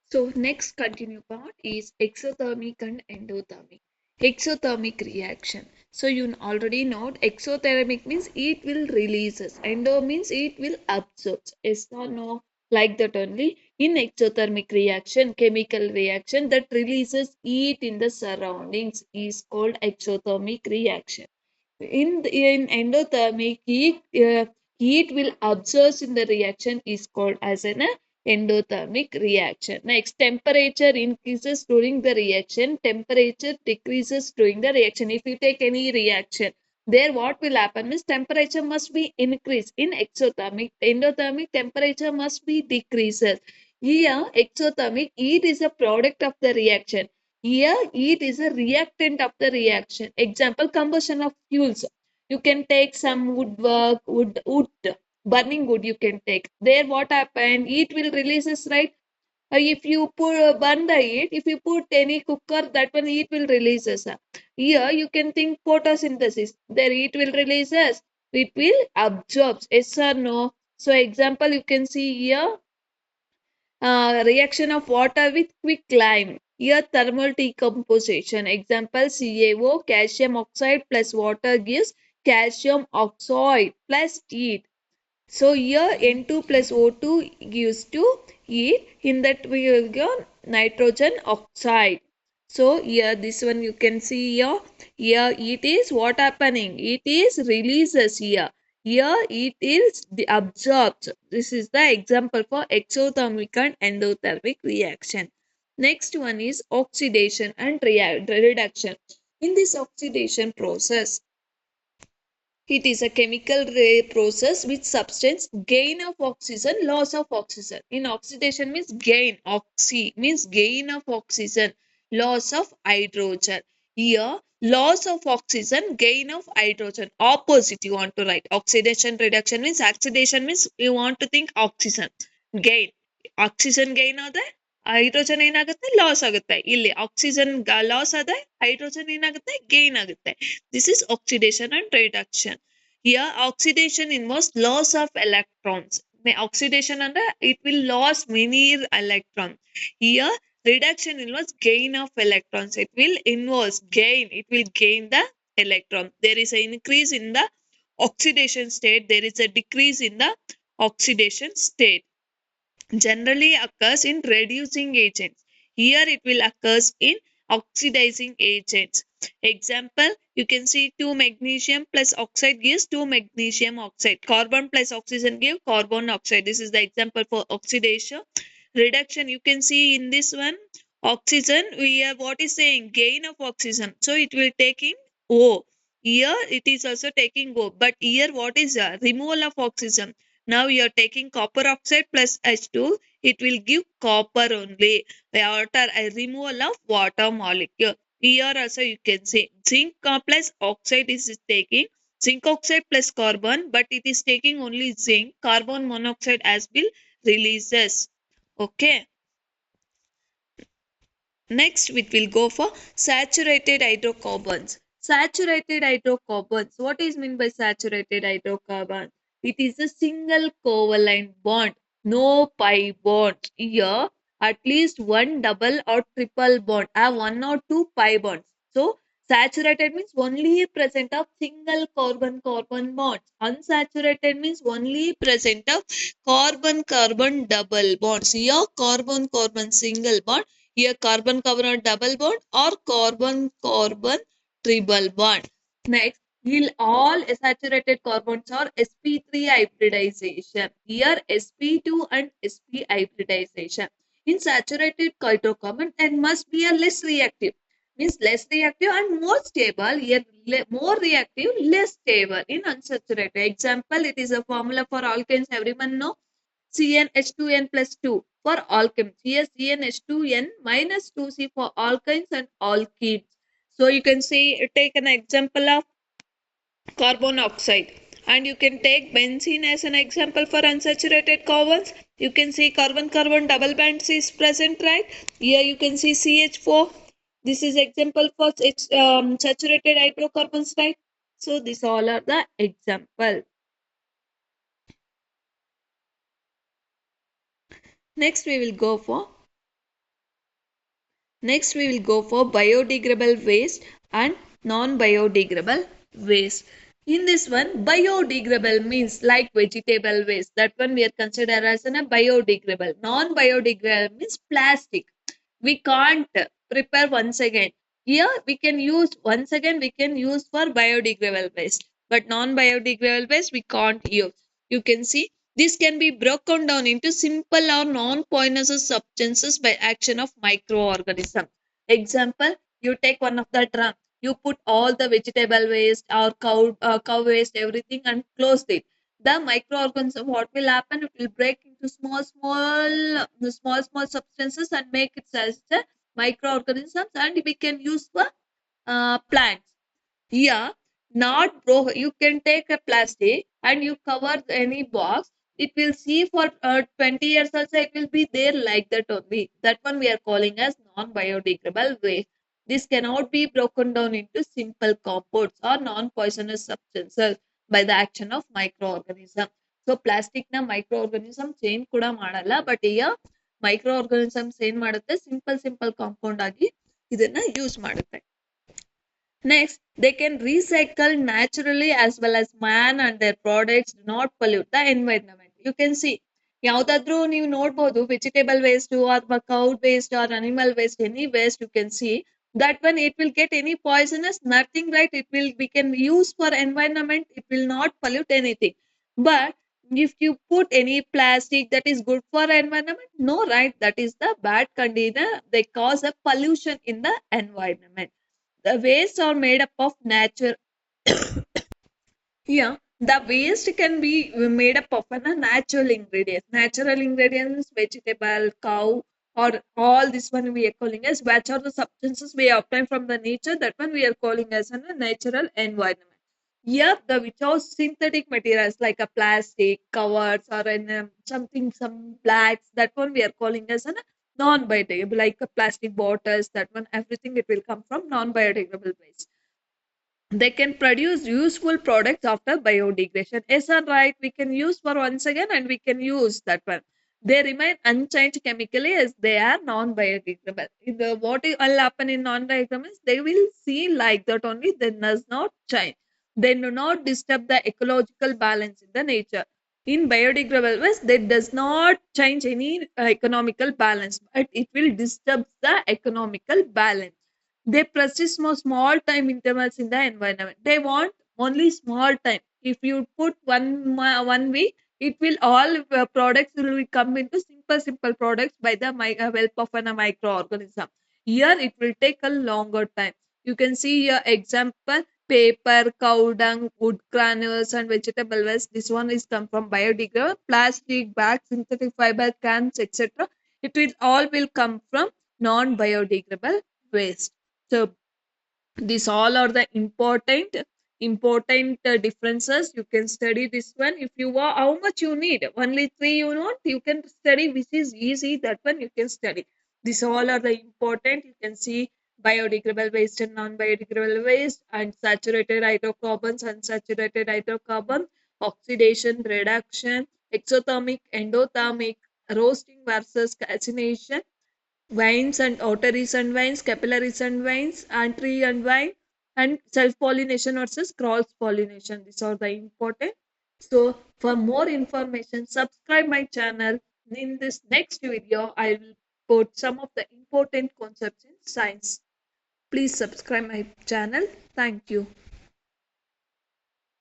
So next continue part is exothermic and endothermic. Exothermic reaction. So you already know exothermic means it will releases. Endo means it will absorb. Yes or no? Like that only. In exothermic reaction, chemical reaction that releases heat in the surroundings is called exothermic reaction. In endothermic heat will absorb in the reaction is called as an endothermic reaction. Next, temperature increases during the reaction, temperature decreases during the reaction. If you take any reaction, there what will happen is temperature must be increased. In exothermic, endothermic temperature must be decreases. Here, exothermic heat is a product of the reaction. Here, heat is a reactant of the reaction. Example, combustion of fuels. You can take some wood, burning wood you can take. There what happened? Heat will releases, right? If you burn the heat, if you put any cooker, that one heat will releases. Here you can think photosynthesis. There heat will releases. It will absorbs. Yes or no? So example you can see here reaction of water with quick lime. Here thermal decomposition. Example CaO, calcium oxide plus water gives calcium oxide plus heat. So here N2 plus O2 gives to heat. In that we will get nitrogen oxide. So here this one you can see here. Here it is what happening. It is releases here. Here it is the absorbed. This is the example for exothermic and endothermic reaction. Next one is oxidation and reduction. In this oxidation process, it is a chemical process with substance gain of oxygen, loss of oxygen. In oxidation means gain, oxy means gain of oxygen, loss of hydrogen. Here, loss of oxygen, gain of hydrogen. Opposite you want to write. Oxidation reduction means oxidation means you want to think oxygen. Gain. Oxygen gain ಆದ್ರೆ hydrogen ಏನಾಗುತ್ತೆ loss ಆಗುತ್ತೆ ಇಲ್ಲಿ oxygen loss ಆದ್ರೆ hydrogen ಏನಾಗುತ್ತೆ gain ಆಗುತ್ತೆ this is oxidation and reduction here oxidation involves loss of electrons oxidation ಅಂದ್ರೆ it will lose many electrons here reduction involves gain of electrons it will involves gain it will gain the electron there is an increase in the oxidation state there is a decrease in the oxidation state generally occurs in reducing agents. Here it will occurs in oxidizing agents. Example, you can see 2 magnesium plus oxide gives 2 magnesium oxide. Carbon plus oxygen give carbon oxide. This is the example for oxidation. Reduction, you can see in this one, oxygen, we are what is saying? Gain of oxygen. So it will taking O. Here it is also taking O. But here what is removal of oxygen? Now you are taking copper oxide plus H2, it will give copper only. Water, a removal of water molecule. Here also you can say zinc plus oxide is taking zinc oxide plus carbon, but it is taking only zinc. Carbon monoxide as will releases. Okay. Next, we will go for saturated hydrocarbons. Saturated hydrocarbons. What is meant by saturated hydrocarbon? It is a single covalent bond, no pi bond. Here, at least one double or triple bond, one or two pi bonds. So, saturated means only present of single carbon-carbon bonds. Unsaturated means only present of carbon-carbon double bonds. Here, carbon-carbon single bond here carbon carbon double bond or carbon carbon triple bond. Next, will all saturated carbons are sp3 hybridization. Here sp2 and sp hybridization. In saturated hydrocarbon and must be a less reactive. Means less reactive and more stable. Here more reactive, less stable in unsaturated. Example, it is a formula for alkanes. Everyone know CnH2n plus 2 for alkenes. Here CnH2n minus 2C for alkynes and alkenes. So you can say take an example of carbon oxide and you can take benzene as an example for unsaturated carbons. You can see carbon carbon double bonds is present, right? Here you can see CH4. This is example for saturated hydrocarbons, right? So these all are the example. Next we will go for Next, we will go for biodegradable waste and non-biodegradable waste. In this one, biodegradable means like vegetable waste. That one we are considered as a biodegradable. Non-biodegradable means plastic. We can't prepare once again. Here we can use once again we can use for biodegradable waste, but non-biodegradable waste we can't use. You can see this can be broken down into simple or non-poisonous substances by action of microorganisms. Example, you take one of the drum, you put all the vegetable waste or cow waste, everything, and close it. The microorganism, what will happen? It will break into small substances and make it as the microorganisms, and we can use for plants. Yeah, not bro. You can take a plastic and you cover any box. It will see for 20 years also. It will be there like that only. That one we are calling as non-biodegradable waste. This cannot be broken down into simple compounds or non-poisonous substances by the action of microorganism. So plastic na microorganism change kuda ಮಾಡಲ್ಲ, but here microorganisms ಏನ್ ಮಾಡುತ್ತೆ, simple compound ಆಗಿ ಇದನ್ನ use ಮಾಡುತ್ತೆ. Next, they can recycle naturally as well as man and their products do not pollute the environment. You can see ಯಾವುದಾದ್ರೂ ನೀವು ನೋಡ್ಬೋದು vegetable waste ಅಥವಾ cow waste or animal waste, any waste you can see that one it will get any poisonous, nothing, right? It will we can use for environment, it will not pollute anything. But if you put any plastic that is good for environment, no, right? That is the bad container, they cause a pollution in the environment. The waste are made up of nature. Yeah, the waste can be made up of natural ingredients. Natural ingredients, vegetable, cow, or all this one we are calling as which are the substances we obtain from the nature. That one we are calling as a natural environment. Yeah, the which are synthetic materials like a plastic covers or something, some blacks. That one we are calling as a non-biodegradable, like a plastic bottles. That one, everything it will come from non-biodegradable waste. They can produce useful products after biodegradation. Yes, or right, we can use for once again and we can use that one. They remain unchanged chemically as they are non-biodegradable. What will happen in non-biodegradable is they will see like that only, they does not change. They do not disturb the ecological balance in the nature. In biodegradable waste, they does not change any economical balance, but it will disturb the economical balance. They persist for small time intervals in the environment. They want only small time. If you put 1 week, it will all products will come into simple products by the help of a microorganism. Here it will take a longer time. You can see here example, paper, cow dung, wood granules, and vegetable waste. This one is come from biodegradable, plastic bags, synthetic fiber, cans, etc. It will all will come from non-biodegradable waste. So these all are the important differences. You can study this one if you want. How much you need? Only three you want. You can study. This is easy. That one you can study. These all are the important. You can see biodegradable waste and non-biodegradable waste, and saturated hydrocarbons, unsaturated hydrocarbons, oxidation, reduction, exothermic, endothermic, roasting versus calcination, veins and arteries and veins, capillaries and veins, antry and vein, and self-pollination versus cross-pollination. These are the important. So for more information, subscribe my channel. In this next video, I will put some of the important concepts in science. Please subscribe my channel. Thank you.